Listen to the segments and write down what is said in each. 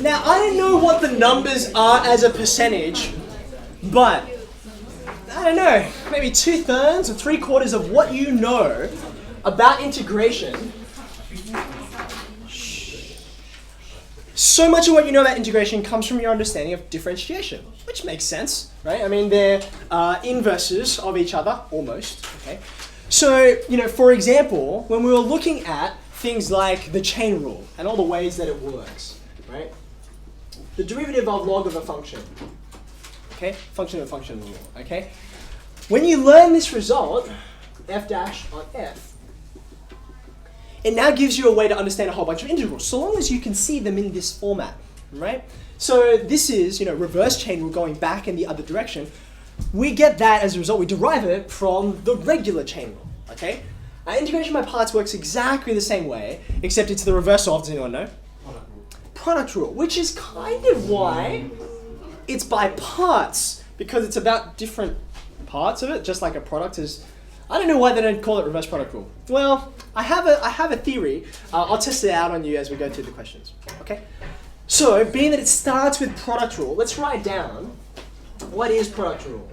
Now, I don't know what the numbers are as a percentage, but I don't know, maybe 2/3 or 3/4 of what you know about integration. So much of what you know about integration comes from your understanding of differentiation, which makes sense, right? I mean, they're inverses of each other, almost, okay? So, for example, when we were looking at things like the chain rule and all the ways that it works, right? The derivative of log of a function, okay? Function of a function rule, okay? When you learn this result, f dash on f, it now gives you a way to understand a whole bunch of integrals, so long as you can see them in this format, right? So this is, reverse chain rule going back in the other direction. We get that as a result, we derive it from the regular chain rule, okay? Integration by parts works exactly the same way, except it's the reverse of, does anyone know? Product rule, which is kind of why it's by parts, because it's about different parts of it, just like a product is. I don't know why they don't call it reverse product rule. Well, I have a theory. I'll test it out on you as we go through the questions. Okay. So, being that it starts with product rule, let's write down what is product rule.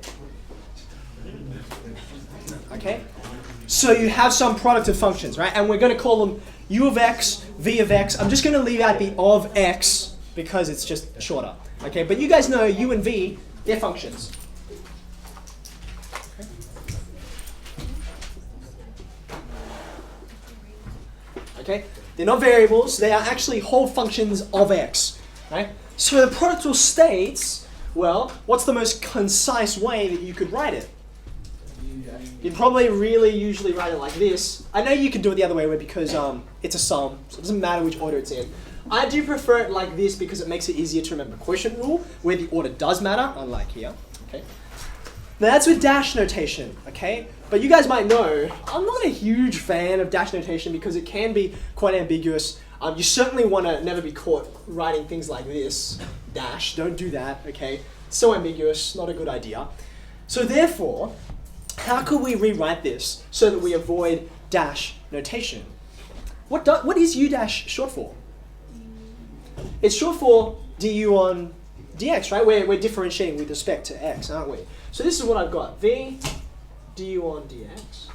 Okay. So you have some product of functions, right? And we're going to call them u of x, v of x. I'm just going to leave out the of x because it's just shorter. Okay. But you guys know u and v, they're functions. Okay? They're not variables, they are actually whole functions of x. Right? So the product rule states, well, what's the most concise way that you could write it? You'd probably usually write it like this. I know you could do it the other way because it's a sum, so it doesn't matter which order it's in. I do prefer it like this because it makes it easier to remember quotient rule, where the order does matter, unlike here. Okay? Now that's with dash notation, okay? But you guys might know, I'm not a huge fan of dash notation because it can be quite ambiguous. You certainly want to never be caught writing things like this. Dash, don't do that, okay? So ambiguous, not a good idea. So therefore, how could we rewrite this so that we avoid dash notation? What is u dash short for? It's short for du on dx, right? We're differentiating with respect to x, aren't we? So this is what I've got. V du on dx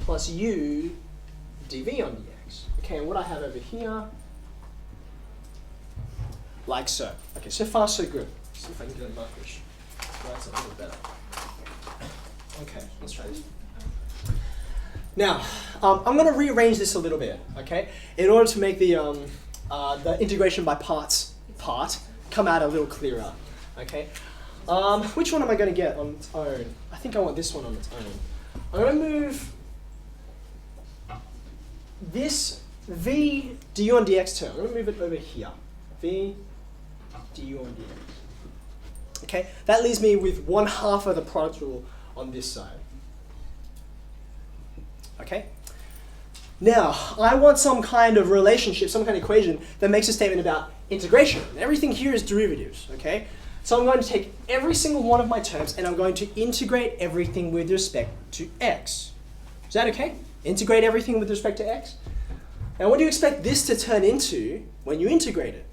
plus u dv on dx. Okay, and what I have over here, like so. Okay, so far so good. Let's see if I can get a markers. That's a little better. Okay, let's try this. Now, I'm going to rearrange this a little bit, okay, in order to make the integration by parts part come out a little clearer, okay. Which one am I going to get on its own? I think I want this one on its own. I'm going to move this v du on dx term. I'm going to move it over here. V du on dx. Okay, that leaves me with 1/2 of the product rule on this side. Okay. Now, I want some kind of relationship, some kind of equation that makes a statement about integration. Everything here is derivatives, okay? So I'm going to take every single one of my terms and I'm going to integrate everything with respect to x. Is that okay? Integrate everything with respect to x? Now what do you expect this to turn into when you integrate it?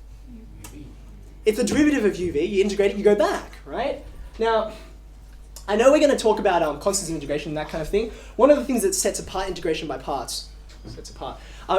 It's the derivative of uv, you integrate it, you go back, right? Now, I know we're going to talk about constants of integration and that kind of thing. One of the things that sets apart integration by parts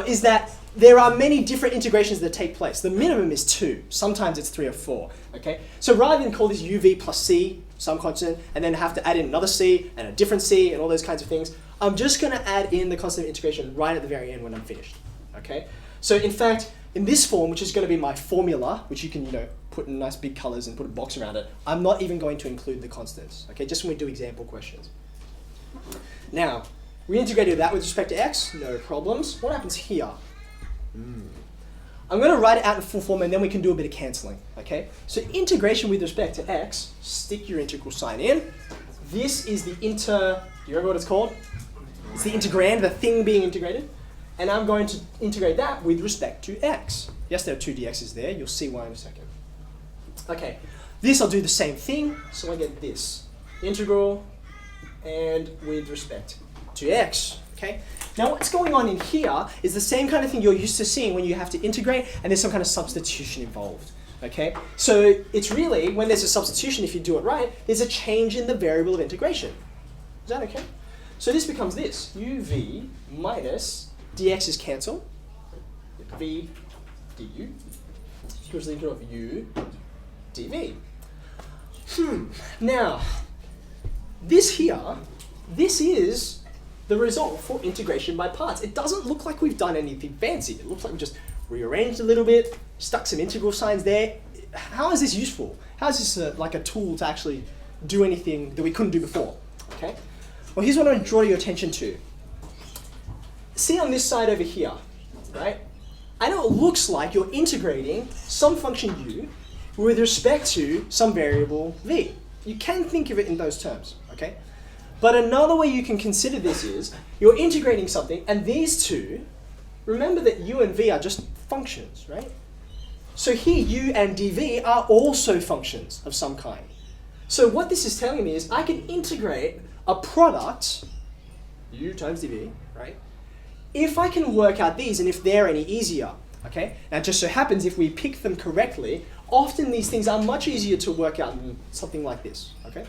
is that there are many different integrations that take place. The minimum is 2. Sometimes it's 3 or 4. Okay? So rather than call this uv plus c, some constant, and then have to add in another c and a different c and all those kinds of things, I'm just going to add in the constant of integration right at the very end when I'm finished. Okay? So in fact, in this form, which is going to be my formula, which you can put in nice big colors and put a box around it, I'm not even going to include the constants. Okay? Just when we do example questions. Now, we integrated that with respect to x, no problems. What happens here? I'm going to write it out in full form and then we can do a bit of cancelling. Okay? So integration with respect to x, stick your integral sign in. This is the do you remember what it's called? It's the integrand, the thing being integrated. And I'm going to integrate that with respect to x. Yes, there are 2 dx's there. You'll see why in a second. Okay. This I'll do the same thing. So I get this. Integral and with respect to to x. Okay? Now what's going on in here is the same kind of thing you're used to seeing when you have to integrate and there's some kind of substitution involved. Okay? So it's really, when there's a substitution, if you do it right, there's a change in the variable of integration. Is that okay? So this becomes this, uv minus dx is cancel, v du equals the integral of u dv. Now, this here, this is the result for integration by parts. It doesn't look like we've done anything fancy. It looks like we just rearranged a little bit, stuck some integral signs there. How is this useful? How is this like a tool to actually do anything that we couldn't do before? Okay. Well, here's what I want to draw your attention to. See on this side over here, right? I know it looks like you're integrating some function u with respect to some variable v. You can think of it in those terms, okay? But another way you can consider this is you're integrating something, and these two, remember that u and v are just functions, right? So here u and dv are also functions of some kind. So what this is telling me is I can integrate a product, u times dv, right? If I can work out these and if they're any easier, okay? Now it just so happens if we pick them correctly, often these things are much easier to work out than something like this, okay?